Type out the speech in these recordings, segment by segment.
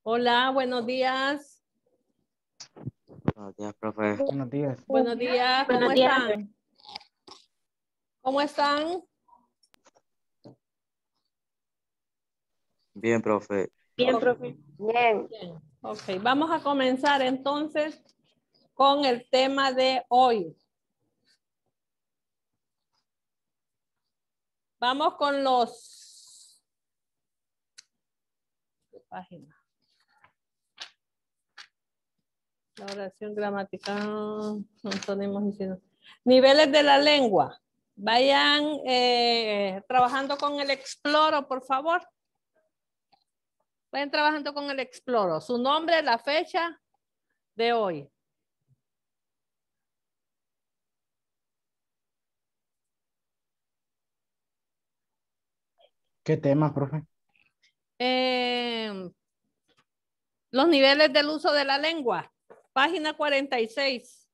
Hola, buenos días. Buenos días, profe. Buenos días. Buenos días, ¿cómo Buenos días. están? ¿Cómo están? Bien, profe. Bien, profe. Bien. Bien. Ok, vamos a comenzar entonces con el tema de hoy. Vamos con los... ¿Qué página? La oración gramatical, antónimos y sinónimos. Niveles de la lengua. Vayan trabajando con el Exploro, por favor. Vayan trabajando con el Exploro. Su nombre, la fecha de hoy. ¿Qué tema, profe? Los niveles del uso de la lengua. Página 46.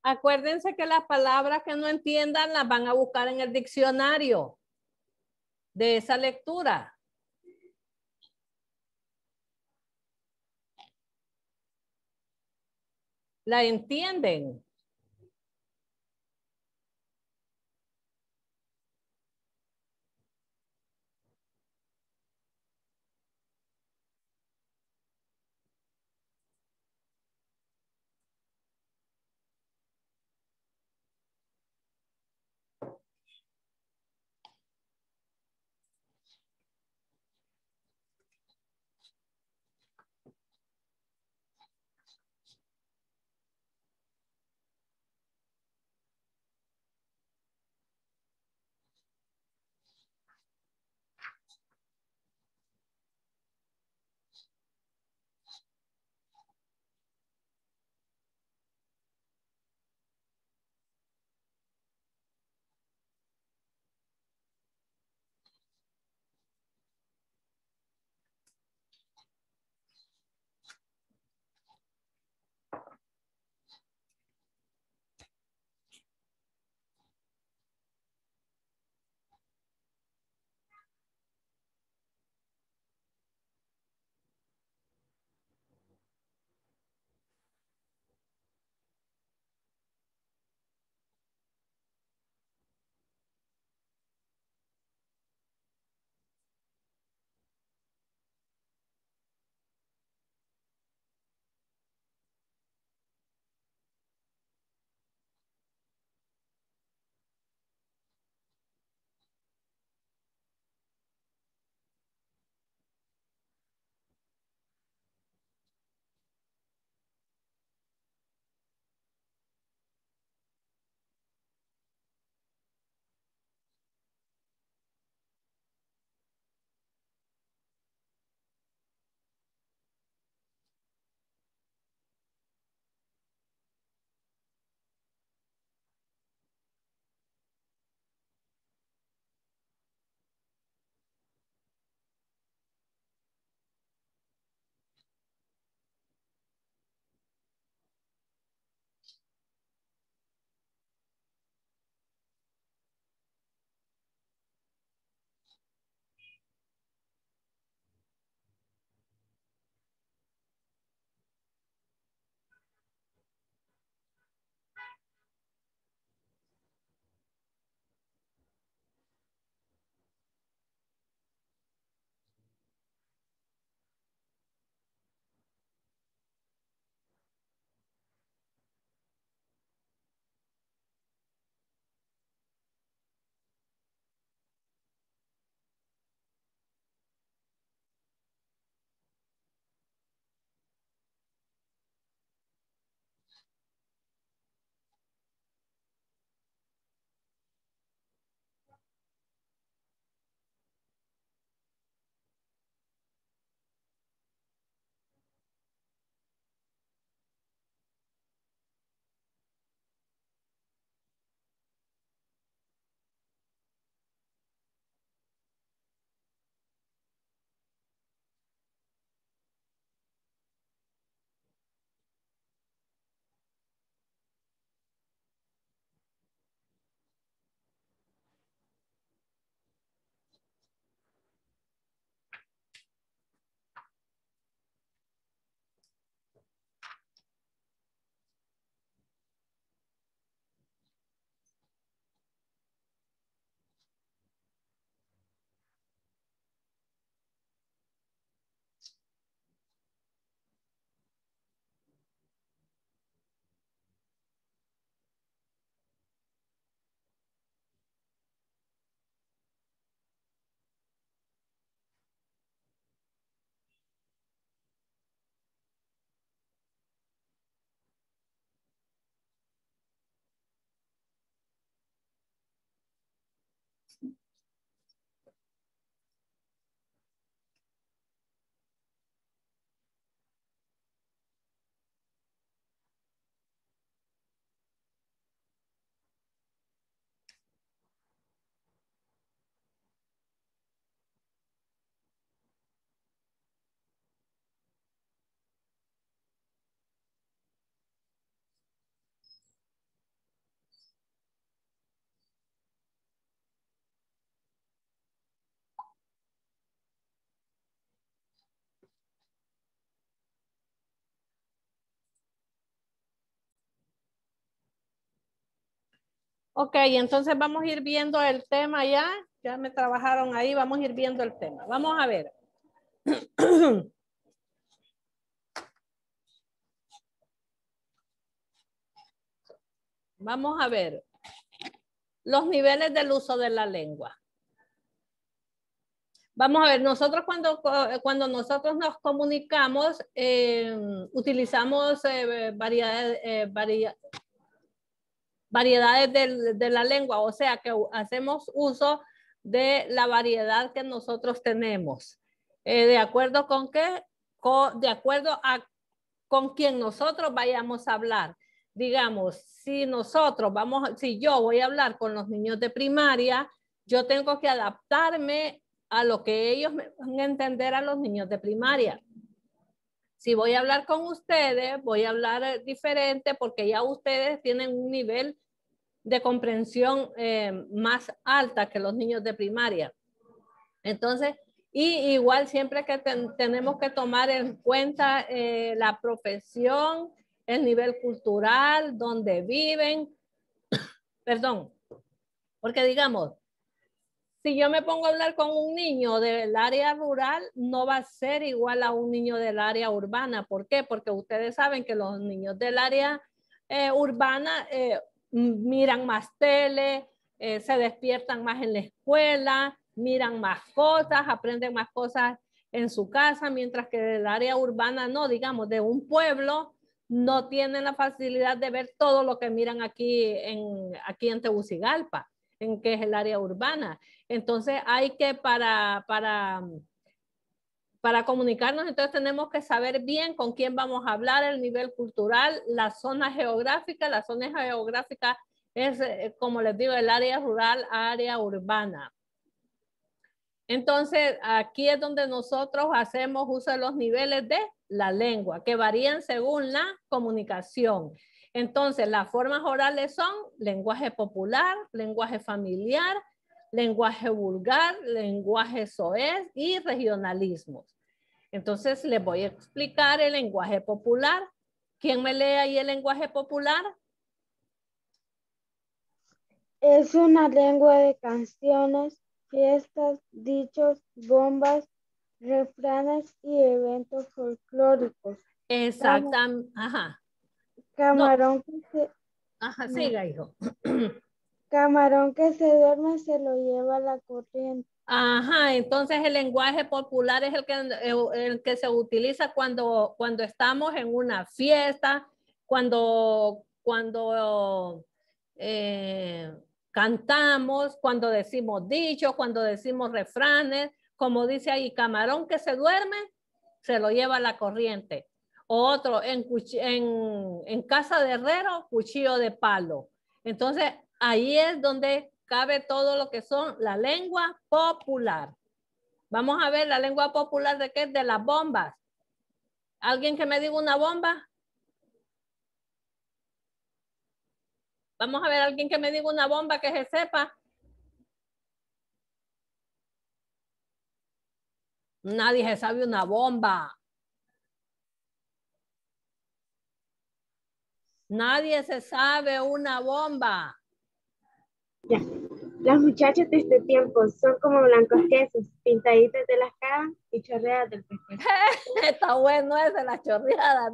Acuérdense que las palabras que no entiendan las van a buscar en el diccionario de esa lectura. ¿La entienden? Ok, entonces vamos a ir viendo el tema ya. Ya me trabajaron ahí, vamos a ir viendo el tema. Vamos a ver. Vamos a ver los niveles del uso de la lengua. Vamos a ver, nosotros cuando nosotros nos comunicamos, utilizamos variedades de la lengua, o sea que hacemos uso de la variedad que nosotros tenemos. ¿De acuerdo con qué? De acuerdo a con quien nosotros vayamos a hablar. Digamos, si yo voy a hablar con los niños de primaria, yo tengo que adaptarme a lo que ellos me van a entender a los niños de primaria. Si voy a hablar con ustedes, voy a hablar diferente porque ya ustedes tienen un nivel de comprensión más alta que los niños de primaria. Entonces, y igual siempre que tenemos que tomar en cuenta la profesión, el nivel cultural, donde viven. Perdón, porque digamos, si yo me pongo a hablar con un niño del área rural, no va a ser igual a un niño del área urbana. ¿Por qué? Porque ustedes saben que los niños del área urbana miran más tele, se despiertan más en la escuela, miran más cosas, aprenden más cosas en su casa, mientras que del área urbana no, digamos, de un pueblo, no tienen la facilidad de ver todo lo que miran aquí en Tegucigalpa, en que es el área urbana. Entonces hay que para comunicarnos, entonces tenemos que saber bien con quién vamos a hablar, el nivel cultural, la zona geográfica. La zona geográfica es, como les digo, el área rural, área urbana. Entonces, aquí es donde nosotros hacemos uso de los niveles de la lengua, que varían según la comunicación. Entonces, las formas orales son lenguaje popular, lenguaje familiar, lenguaje vulgar, lenguaje soez y regionalismos. Entonces, les voy a explicar el lenguaje popular. ¿Quién me lee ahí el lenguaje popular? Es una lengua de canciones, fiestas, dichos, bombas, refranes y eventos folclóricos. Exactamente. Ajá. Camarón que se, Ajá, no. siga, hijo. Camarón que se duerme se lo lleva la corriente. Ajá, entonces el lenguaje popular es el que se utiliza cuando estamos en una fiesta, cuando cantamos, cuando decimos dichos, cuando decimos refranes, como dice ahí, camarón que se duerme, se lo lleva la corriente. Otro, en casa de herrero, cuchillo de palo. Entonces, ahí es donde cabe todo lo que son la lengua popular. Vamos a ver la lengua popular de qué, de las bombas. ¿Alguien que me diga una bomba? Vamos a ver alguien que me diga una bomba que se sepa. Nadie se sabe una bomba. Nadie se sabe una bomba. Ya. Las muchachas de este tiempo son como blancos quesos, pintaditas de las caras y chorreadas del pescuezo. Está bueno ese, la chorreada.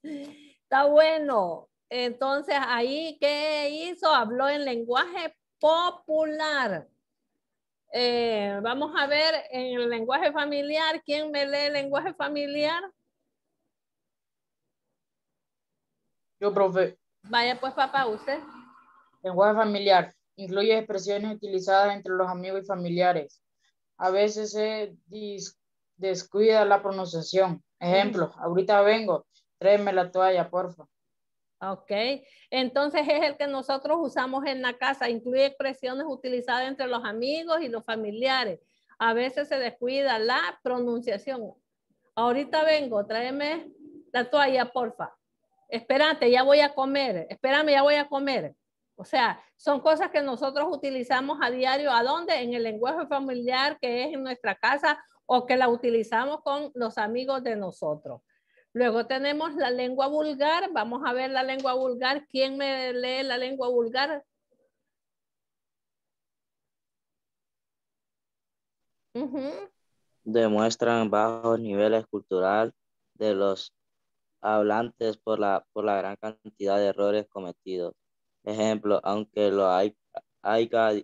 Está bueno. Entonces, ahí, ¿qué hizo? Habló en lenguaje popular. Vamos a ver en el lenguaje familiar. ¿Quién me lee el lenguaje familiar? Yo, profe. Vaya pues, papá, usted. Lenguaje familiar. Incluye expresiones utilizadas entre los amigos y familiares. A veces se descuida la pronunciación. Ejemplo, ahorita vengo, tráeme la toalla, porfa. Ok, entonces es el que nosotros usamos en la casa. Incluye expresiones utilizadas entre los amigos y los familiares. A veces se descuida la pronunciación. Ahorita vengo, tráeme la toalla, porfa. Espérate, ya voy a comer. Espérame, ya voy a comer. O sea, son cosas que nosotros utilizamos a diario. ¿A dónde? En el lenguaje familiar que es en nuestra casa o que la utilizamos con los amigos de nosotros. Luego tenemos la lengua vulgar. Vamos a ver la lengua vulgar. ¿Quién me lee la lengua vulgar? Demuestran bajos niveles cultural de los hablantes por la gran cantidad de errores cometidos. Ejemplo, aunque haya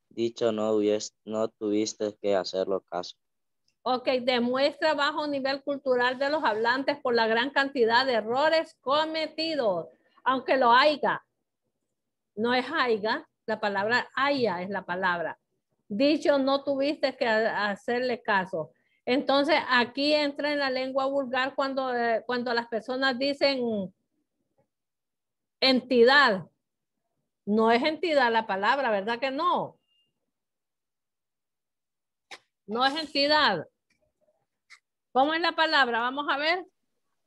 dicho, no tuviste que hacerlo caso. Ok, demuestra bajo nivel cultural de los hablantes por la gran cantidad de errores cometidos. Aunque lo haya. No es haya, la palabra haya es la palabra. Dicho, no tuviste que hacerle caso. Entonces, aquí entra en la lengua vulgar cuando las personas dicen entidad. No es entidad la palabra, ¿verdad que no? No es entidad. ¿Cómo es la palabra? Vamos a ver.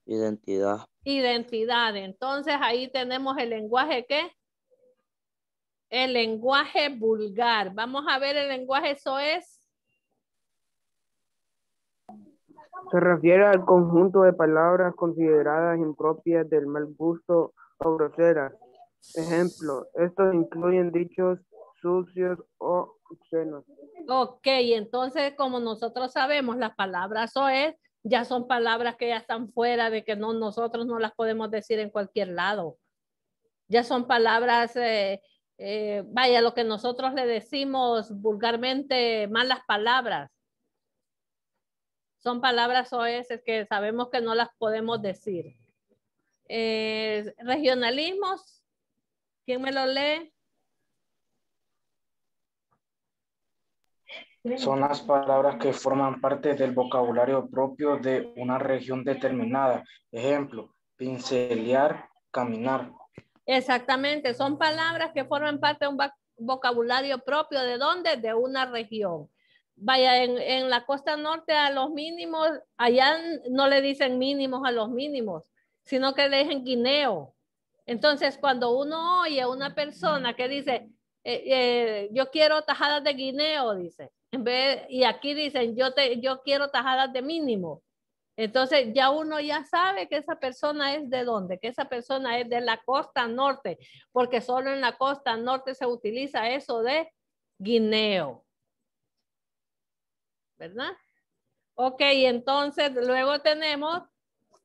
Identidad. Identidad. Entonces, ahí tenemos el lenguaje, ¿qué? El lenguaje vulgar. Vamos a ver el lenguaje soez. Se refiere al conjunto de palabras consideradas impropias del mal gusto o groseras. Ejemplo, estos incluyen dichos sucios o obscenos. Ok, entonces como nosotros sabemos, las palabras soez ya son palabras que ya están fuera de que no, nosotros no las podemos decir en cualquier lado. Ya son palabras, vaya, lo que nosotros le decimos vulgarmente, malas palabras. Son palabras soeces que sabemos que no las podemos decir. Regionalismos, ¿quién me lo lee? Son las palabras que forman parte del vocabulario propio de una región determinada. Ejemplo, pincelear, caminar. Exactamente, son palabras que forman parte de un vocabulario propio. ¿De dónde? De una región. Vaya, en la costa norte a los mínimos, allá no le dicen mínimos a los mínimos, sino que le dicen guineo. Entonces, cuando uno oye a una persona que dice, yo quiero tajadas de guineo, dice, y aquí dicen, yo quiero tajadas de mínimo. Entonces ya uno ya sabe que esa persona es de dónde, que esa persona es de la costa norte, porque solo en la costa norte se utiliza eso de guineo. ¿Verdad? Ok, entonces luego tenemos,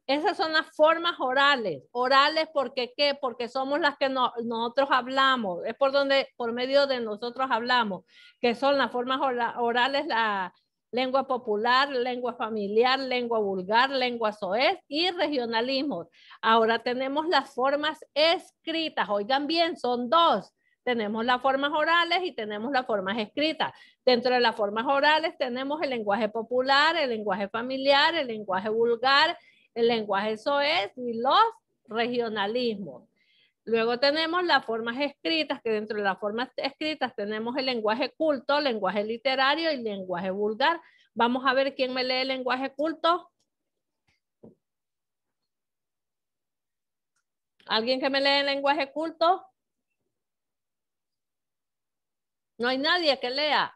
esas son las formas orales. Orales, ¿porque qué? Porque somos las que nosotros hablamos, es por medio de nosotros hablamos, que son las formas orales, la lengua popular, lengua familiar, lengua vulgar, lengua soez y regionalismos. Ahora tenemos las formas escritas. Oigan bien, son dos. Tenemos las formas orales y tenemos las formas escritas. Dentro de las formas orales tenemos el lenguaje popular, el lenguaje familiar, el lenguaje vulgar, el lenguaje soez y los regionalismos. Luego tenemos las formas escritas, que dentro de las formas escritas tenemos el lenguaje culto, lenguaje literario y lenguaje vulgar. Vamos a ver quién me lee el lenguaje culto. ¿Alguien que me lee el lenguaje culto? No hay nadie que lea.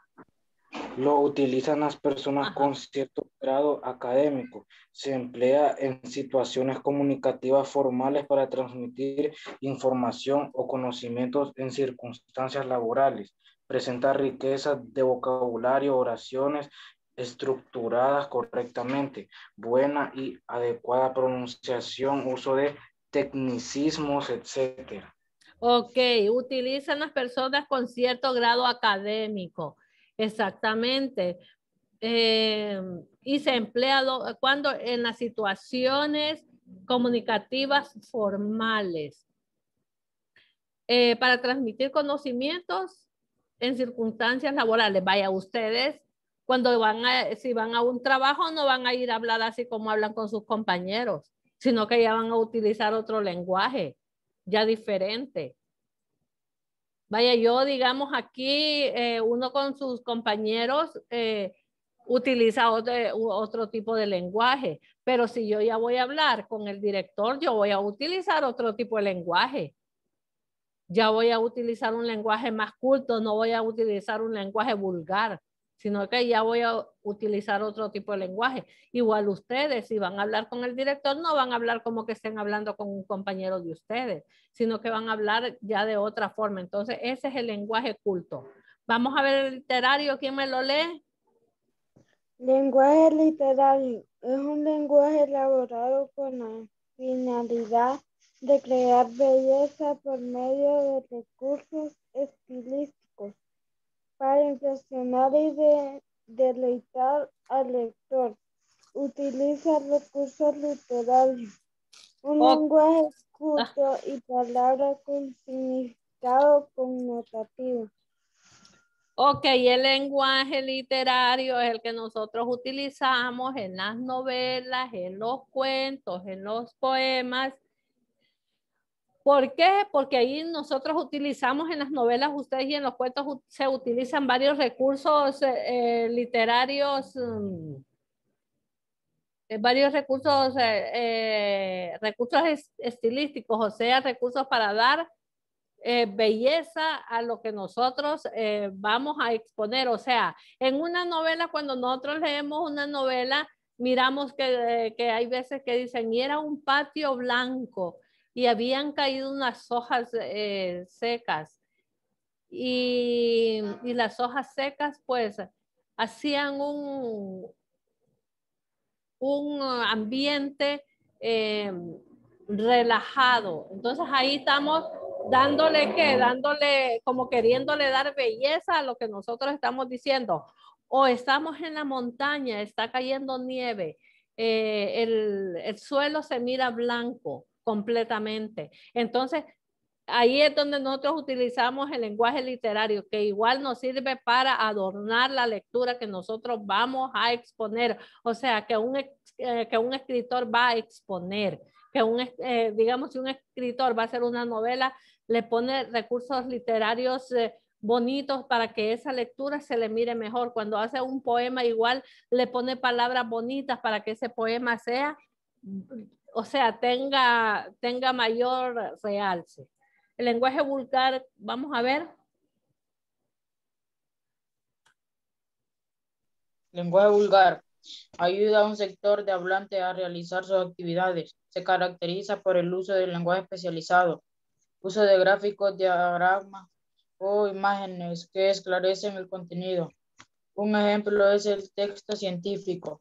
Lo utilizan las personas con cierto grado académico. Se emplea en situaciones comunicativas formales para transmitir información o conocimientos en circunstancias laborales. Presenta riqueza de vocabulario, oraciones estructuradas correctamente, buena y adecuada pronunciación, uso de tecnicismos, etc. Ok, utilizan las personas con cierto grado académico. Exactamente. Y se emplea cuando en las situaciones comunicativas formales. Para transmitir conocimientos en circunstancias laborales. Vaya, ustedes cuando si van a un trabajo no van a ir a hablar así como hablan con sus compañeros, sino que ya van a utilizar otro lenguaje, ya diferente. Vaya, yo digamos aquí, uno con sus compañeros utiliza otro tipo de lenguaje, pero si yo ya voy a hablar con el director, yo voy a utilizar otro tipo de lenguaje. Ya voy a utilizar un lenguaje más culto, no voy a utilizar un lenguaje vulgar, sino que ya voy a utilizar otro tipo de lenguaje. Igual ustedes, si van a hablar con el director, no van a hablar como que estén hablando con un compañero de ustedes, sino que van a hablar ya de otra forma. Entonces, ese es el lenguaje culto. Vamos a ver el literario, ¿quién me lo lee? Lenguaje literario es un lenguaje elaborado con la finalidad de crear belleza por medio de recursos estilísticos para impresionar y deleitar al lector. Utiliza recursos literarios, un lenguaje culto y palabras con significado connotativo. Ok, el lenguaje literario es el que nosotros utilizamos en las novelas, en los cuentos, en los poemas. ¿Por qué? Porque ahí nosotros utilizamos en las novelas, ustedes y en los cuentos se utilizan varios recursos literarios, varios recursos, recursos estilísticos, o sea, recursos para dar belleza a lo que nosotros vamos a exponer. O sea, en una novela, cuando nosotros leemos una novela, miramos que hay veces que dicen, y era un patio blanco, y habían caído unas hojas secas. Y las hojas secas, pues, hacían un ambiente relajado. Entonces ahí estamos dándole que, dándole como queriéndole dar belleza a lo que nosotros estamos diciendo. O estamos en la montaña, está cayendo nieve, el suelo se mira blanco completamente. Entonces ahí es donde nosotros utilizamos el lenguaje literario, que igual nos sirve para adornar la lectura que nosotros vamos a exponer. O sea, que un escritor va a exponer, digamos, si un escritor va a hacer una novela, le pone recursos literarios bonitos para que esa lectura se le mire mejor. Cuando hace un poema, igual le pone palabras bonitas para que ese poema sea, o sea, tenga mayor realce. El lenguaje vulgar, vamos a ver. Lenguaje vulgar ayuda a un sector de hablantes a realizar sus actividades. Se caracteriza por el uso del lenguaje especializado, uso de gráficos, diagramas o imágenes que esclarecen el contenido. Un ejemplo es el texto científico.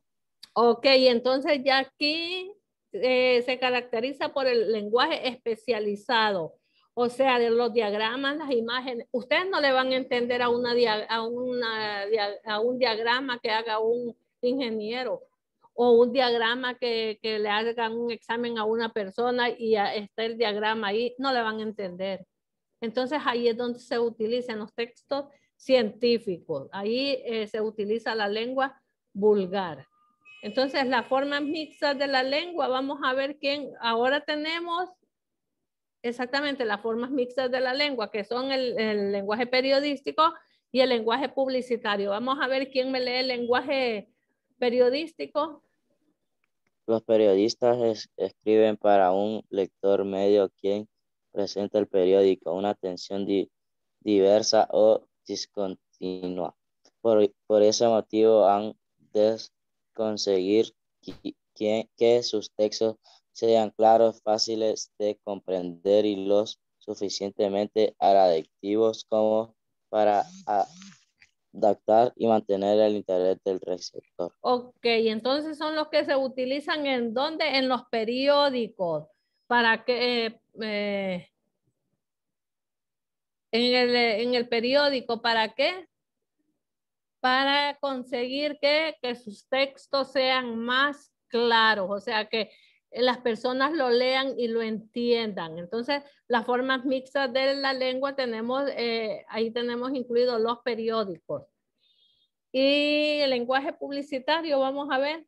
Ok, entonces ya aquí se caracteriza por el lenguaje especializado. O sea, de los diagramas, las imágenes. Ustedes no le van a entender a un diagrama que haga un ingeniero o un diagrama que le hagan un examen a una persona y está el diagrama ahí. No le van a entender. Entonces ahí es donde se utilizan los textos científicos. Ahí se utiliza la lengua vulgar. Entonces, las formas mixtas de la lengua, vamos a ver quién. Ahora tenemos exactamente las formas mixtas de la lengua, que son el lenguaje periodístico y el lenguaje publicitario. Vamos a ver quién me lee el lenguaje periodístico. Los periodistas escriben para un lector medio quien presenta el periódico, una atención diversa o discontinua. Por ese motivo han de conseguir que sus textos sean claros, fáciles de comprender y los suficientemente atractivos como para adaptar y mantener el interés del receptor. Ok, entonces son los que se utilizan ¿en dónde? En los periódicos. ¿Para que en el periódico, ¿para qué? Para conseguir que sus textos sean más claros, o sea, que las personas lo lean y lo entiendan. Entonces, las formas mixtas de la lengua tenemos, ahí tenemos incluidos los periódicos. Y el lenguaje publicitario, vamos a ver.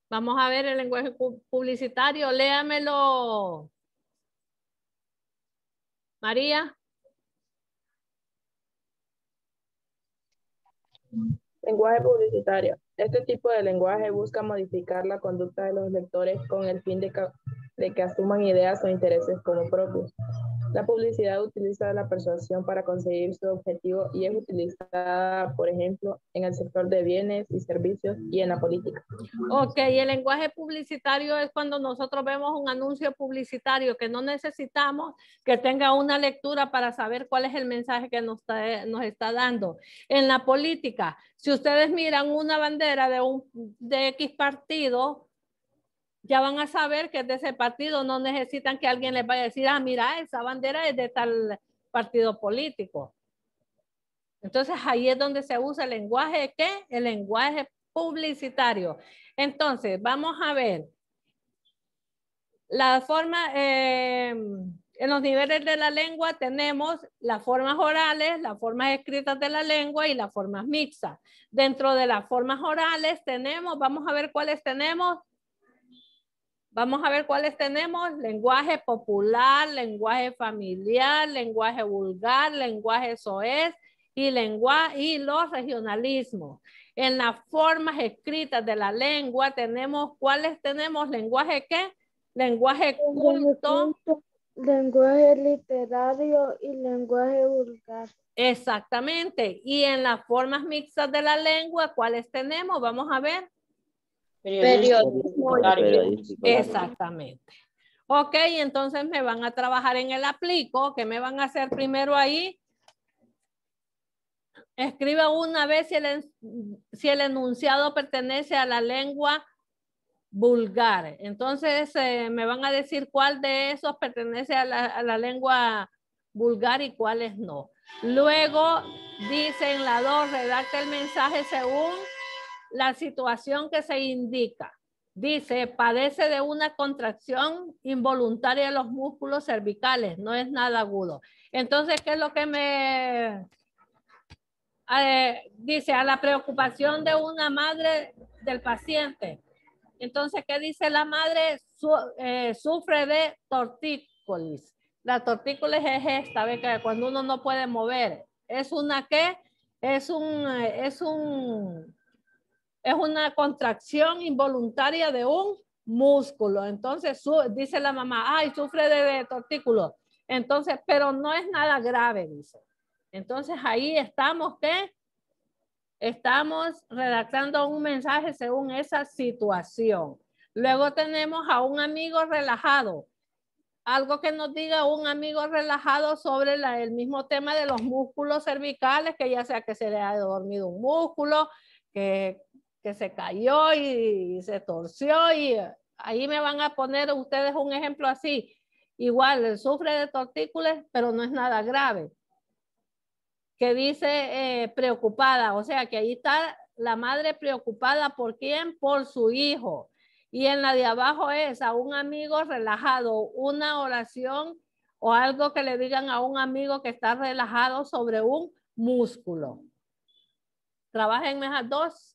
Vamos a ver el lenguaje publicitario, léamelo. María. Lenguaje publicitario. Este tipo de lenguaje busca modificar la conducta de los lectores con el fin de que asuman ideas o intereses como propios. La publicidad utiliza la persuasión para conseguir su objetivo y es utilizada, por ejemplo, en el sector de bienes y servicios y en la política. Ok, el lenguaje publicitario es cuando nosotros vemos un anuncio publicitario que no necesitamos que tenga una lectura para saber cuál es el mensaje que nos está dando. En la política, si ustedes miran una bandera de X partido, ya van a saber que es de ese partido, no necesitan que alguien les vaya a decir, ah, mira, esa bandera es de tal partido político. Entonces ahí es donde se usa el lenguaje, ¿qué? El lenguaje publicitario. Entonces, vamos a ver. La forma, en los niveles de la lengua tenemos las formas orales, las formas escritas de la lengua y las formas mixtas. Dentro de las formas orales tenemos, vamos a ver cuáles tenemos. Vamos a ver cuáles tenemos. Lenguaje popular, lenguaje familiar, lenguaje vulgar, lenguaje soez y los regionalismos. En las formas escritas de la lengua tenemos, ¿cuáles tenemos? ¿Lenguaje qué? Lenguaje culto. Lenguaje literario y lenguaje vulgar. Exactamente. Y en las formas mixtas de la lengua, ¿cuáles tenemos? Vamos a ver. Periodismo. Exactamente. Ok, entonces me van a trabajar en el aplico. ¿Qué me van a hacer primero ahí? Escribe una vez si el enunciado pertenece a la lengua vulgar. Entonces me van a decir cuál de esos pertenece a la lengua vulgar y cuáles no. Luego dice en la 2, redacta el mensaje según la situación que se indica. Dice, padece de una contracción involuntaria de los músculos cervicales, no es nada agudo. Entonces, ¿qué es lo que me dice? A la preocupación de una madre del paciente. Entonces, ¿qué dice la madre? Sufre de tortícolis. La tortícolis es esta, ¿ve? Que cuando uno no puede mover. ¿Es una qué? Es una contracción involuntaria de un músculo. Entonces, dice la mamá, ay, sufre de tortículo. Entonces, pero no es nada grave, dice. Entonces, ahí estamos, ¿qué? Estamos redactando un mensaje según esa situación. Luego tenemos a un amigo relajado. Algo que nos diga un amigo relajado sobre el mismo tema de los músculos cervicales, que ya sea que se le haya dormido un músculo, que se cayó y se torció, y ahí me van a poner ustedes un ejemplo así. Igual, sufre de tortícolis, pero no es nada grave. Que dice preocupada, o sea que ahí está la madre preocupada. ¿Por quién? Por su hijo. Y en la de abajo es a un amigo relajado, una oración o algo que le digan a un amigo que está relajado sobre un músculo. Trabajen esas dos.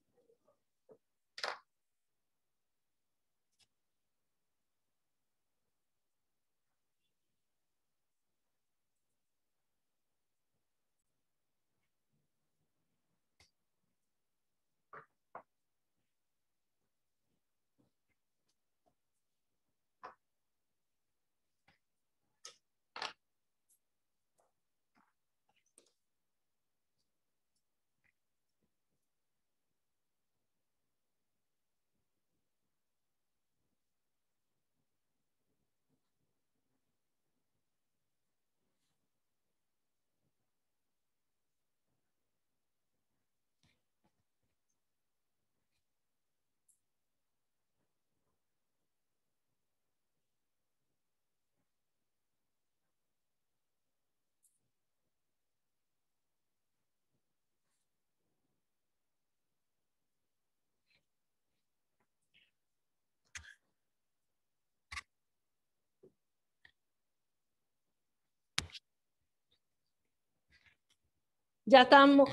Ya estamos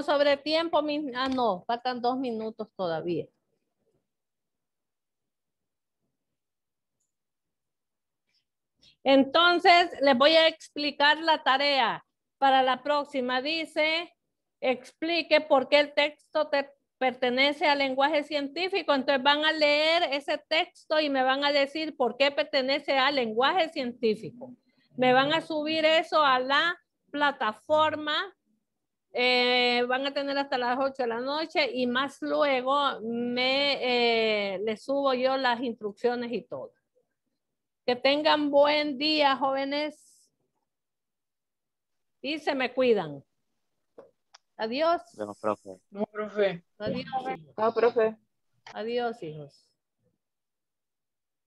sobre tiempo. No, faltan 2 minutos todavía. Entonces, les voy a explicar la tarea para la próxima. Dice, explique por qué el texto pertenece al lenguaje científico, entonces van a leer ese texto y me van a decir por qué pertenece al lenguaje científico. Me van a subir eso a la plataforma, van a tener hasta las 8 de la noche y más luego les subo yo las instrucciones y todo. Que tengan buen día, jóvenes. Y se me cuidan. Adiós. Bueno, profe. No, profe. Adiós, hijos. No, profe. Adiós, hijos.